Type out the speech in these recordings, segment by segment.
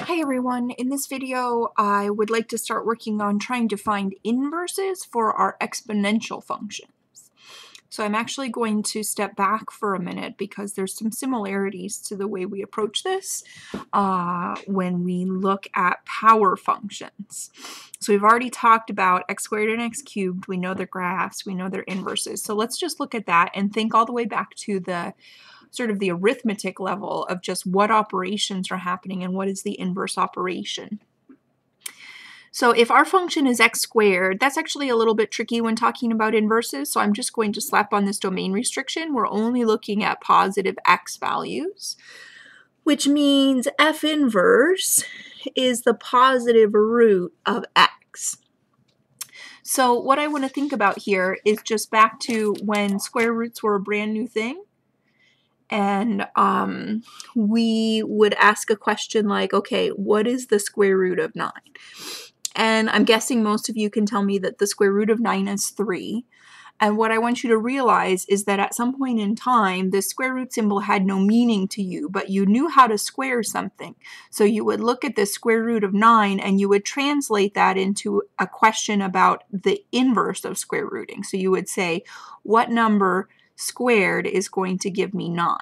Hi everyone, in this video I would like to start working on trying to find inverses for our exponential functions. So I'm actually going to step back for a minute because there's some similarities to the way we approach this when we look at power functions. So we've already talked about x squared and x cubed. We know their graphs, we know their inverses. So let's just look at that and think all the way back to the sort of the arithmetic level of just what operations are happening and what is the inverse operation. So if our function is x squared, that's actually a little bit tricky when talking about inverses, so I'm just going to slap on this domain restriction. We're only looking at positive x values, which means f inverse is the positive root of x. So what I want to think about here is just back to when square roots were a brand new thing. And we would ask a question like, okay, what is the square root of 9? And I'm guessing most of you can tell me that the square root of 9 is 3. And what I want you to realize is that at some point in time, the square root symbol had no meaning to you, but you knew how to square something. So you would look at the square root of 9 and you would translate that into a question about the inverse of square rooting. So you would say, what number squared is going to give me 9?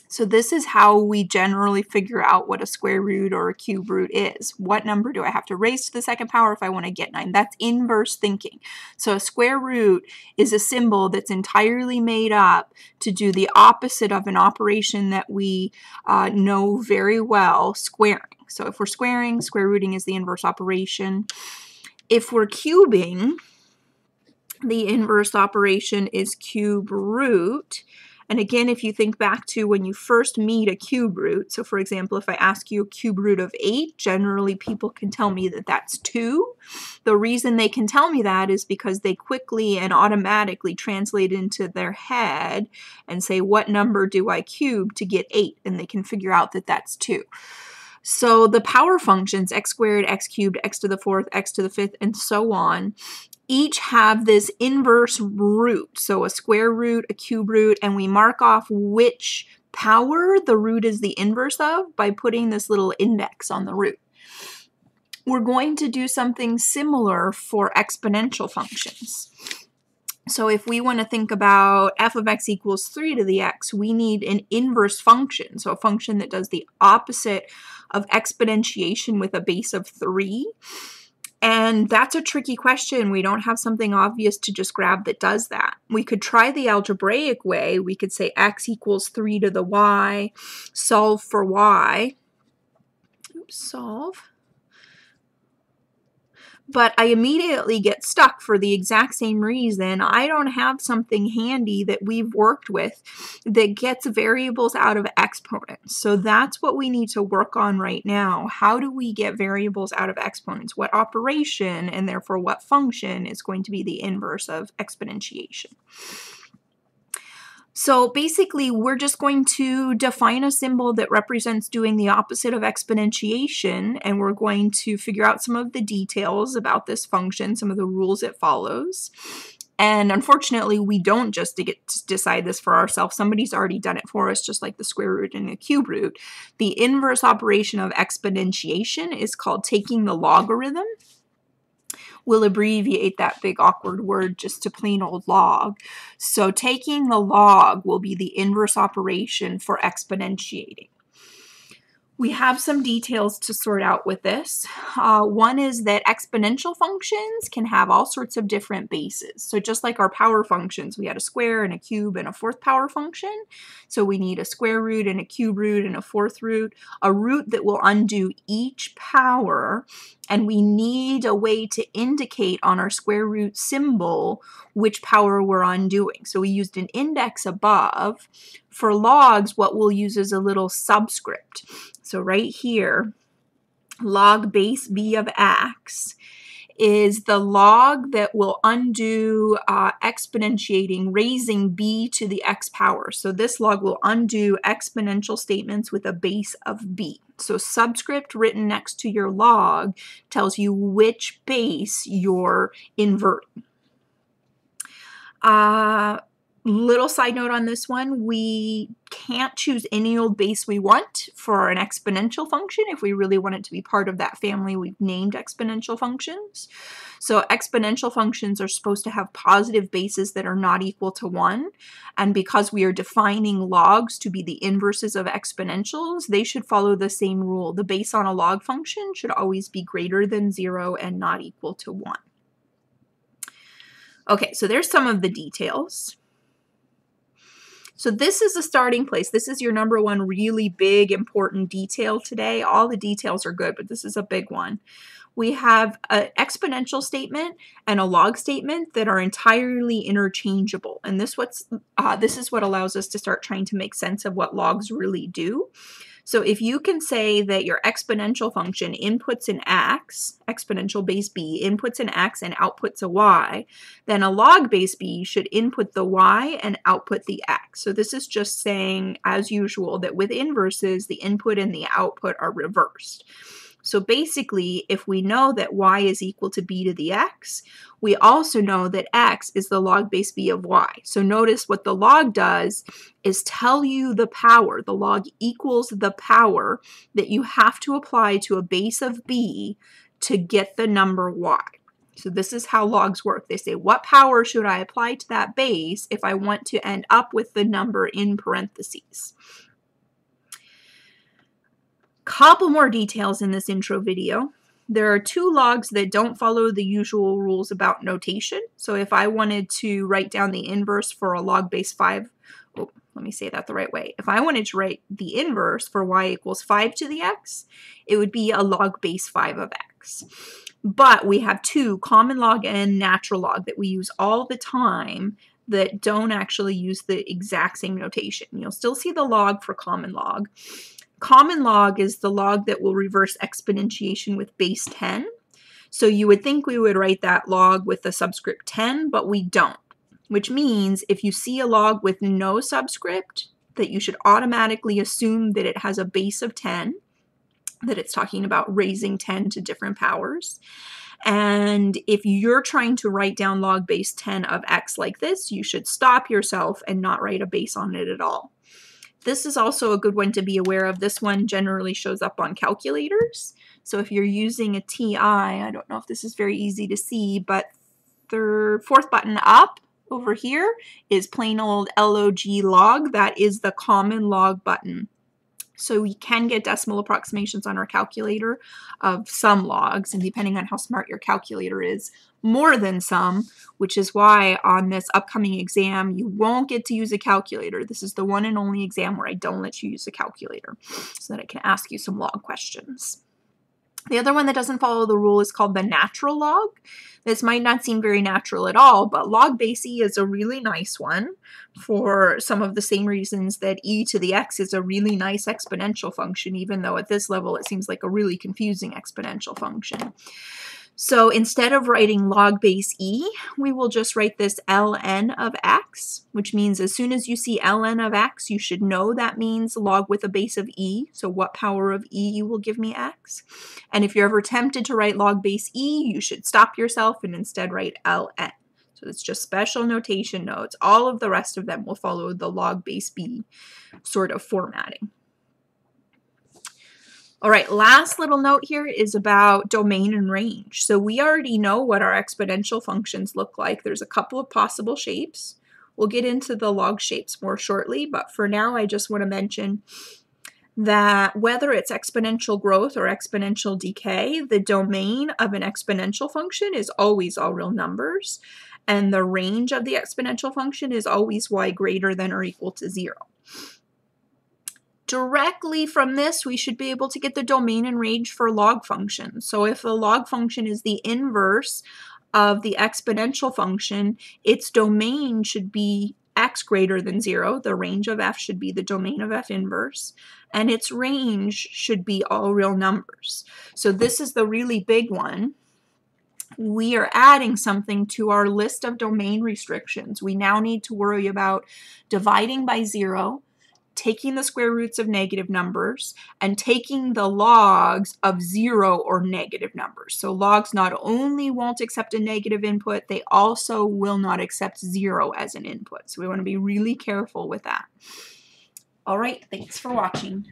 So this is how we generally figure out what a square root or a cube root is. What number do I have to raise to the second power if I want to get 9? That's inverse thinking. So a square root is a symbol that's entirely made up to do the opposite of an operation that we know very well, squaring. So if we're squaring, square rooting is the inverse operation. If we're cubing, the inverse operation is cube root. And again, if you think back to when you first meet a cube root, so for example, if I ask you a cube root of 8, generally people can tell me that that's 2. The reason they can tell me that is because they quickly and automatically translate into their head and say, what number do I cube to get 8? And they can figure out that that's 2. So the power functions, x squared, x cubed, x to the 4th, x to the 5th, and so on, each have this inverse root, so a square root, a cube root, and we mark off which power the root is the inverse of by putting this little index on the root. We're going to do something similar for exponential functions. So if we want to think about f of x equals 3 to the x, we need an inverse function, so a function that does the opposite of exponentiation with a base of 3. And that's a tricky question. We don't have something obvious to just grab that does that. We could try the algebraic way. We could say x equals 3 to the y, solve for y. Oops, solve. But I immediately get stuck for the exact same reason. I don't have something handy that we've worked with that gets variables out of exponents. So that's what we need to work on right now. How do we get variables out of exponents? What operation and therefore what function is going to be the inverse of exponentiation? So basically, we're just going to define a symbol that represents doing the opposite of exponentiation, and we're going to figure out some of the details about this function, some of the rules it follows. And unfortunately, we don't just get to decide this for ourselves. Somebody's already done it for us, just like the square root and the cube root. The inverse operation of exponentiation is called taking the logarithm. We'll abbreviate that big awkward word just to plain old log. So taking the log will be the inverse operation for exponentiating. We have some details to sort out with this. One is that exponential functions can have all sorts of different bases. So just like our power functions, we had a square and a cube and a 4th power function. So we need a square root and a cube root and a 4th root, a root that will undo each power. And we need a way to indicate on our square root symbol which power we're undoing. So we used an index above. For logs, what we'll use is a little subscript. So right here, log base b of x is the log that will undo exponentiating, raising b to the x power. So this log will undo exponential statements with a base of b. So subscript written next to your log tells you which base you're inverting. Little side note on this one, we can't choose any old base we want for an exponential function. If we really want it to be part of that family, we've named exponential functions. So exponential functions are supposed to have positive bases that are not equal to 1. And because we are defining logs to be the inverses of exponentials, they should follow the same rule. The base on a log function should always be greater than 0 and not equal to 1. Okay, so there's some of the details. So this is a starting place. This is your number one really big, important detail today. All the details are good, but this is a big one. We have an exponential statement and a log statement that are entirely interchangeable. And this is what allows us to start trying to make sense of what logs really do. So if you can say that your exponential function inputs an x, exponential base b, inputs an x and outputs a y, then a log base b should input the y and output the x. So this is just saying, as usual, that with inverses, the input and the output are reversed. So basically, if we know that y is equal to b to the x, we also know that x is the log base b of y. So notice what the log does is tell you the power. The log equals the power that you have to apply to a base of b to get the number y. So this is how logs work. They say, what power should I apply to that base if I want to end up with the number in parentheses? Couple more details in this intro video. There are two logs that don't follow the usual rules about notation. So if I wanted to write down the inverse for a log base 5, let me say that the right way. If I wanted to write the inverse for y equals 5 to the x, it would be a log base 5 of x. But we have two, common log and natural log, that we use all the time that don't actually use the exact same notation. You'll still see the log for common log. Common log is the log that will reverse exponentiation with base 10. So you would think we would write that log with the subscript 10, but we don't. Which means if you see a log with no subscript, that you should automatically assume that it has a base of 10, that it's talking about raising 10 to different powers. And if you're trying to write down log base 10 of x like this, you should stop yourself and not write a base on it at all. This is also a good one to be aware of. This one generally shows up on calculators. So if you're using a TI, I don't know if this is very easy to see, but the fourth button up over here is plain old log log. That is the common log button. So we can get decimal approximations on our calculator of some logs, and depending on how smart your calculator is, more than some, which is why on this upcoming exam, you won't get to use a calculator. This is the one and only exam where I don't let you use a calculator so that I can ask you some log questions. The other one that doesn't follow the rule is called the natural log. This might not seem very natural at all, but log base e is a really nice one for some of the same reasons that e to the x is a really nice exponential function, even though at this level it seems like a really confusing exponential function. So instead of writing log base e, we will just write this ln of x, which means as soon as you see ln of x, you should know that means log with a base of e. So what power of e will give me x? And if you're ever tempted to write log base e, you should stop yourself and instead write ln. So it's just special notation notes. All of the rest of them will follow the log base b sort of formatting. All right, last little note here is about domain and range. So we already know what our exponential functions look like. There's a couple of possible shapes. We'll get into the log shapes more shortly, but for now I just want to mention that whether it's exponential growth or exponential decay, the domain of an exponential function is always all real numbers, and the range of the exponential function is always y greater than or equal to 0. Directly from this, we should be able to get the domain and range for log functions. So if the log function is the inverse of the exponential function, its domain should be x greater than 0. The range of f should be the domain of f inverse, and its range should be all real numbers. So this is the really big one. We are adding something to our list of domain restrictions. We now need to worry about dividing by 0, taking the square roots of negative numbers and taking the logs of 0 or negative numbers. So logs not only won't accept a negative input, they also will not accept 0 as an input. So we want to be really careful with that. All right, thanks for watching.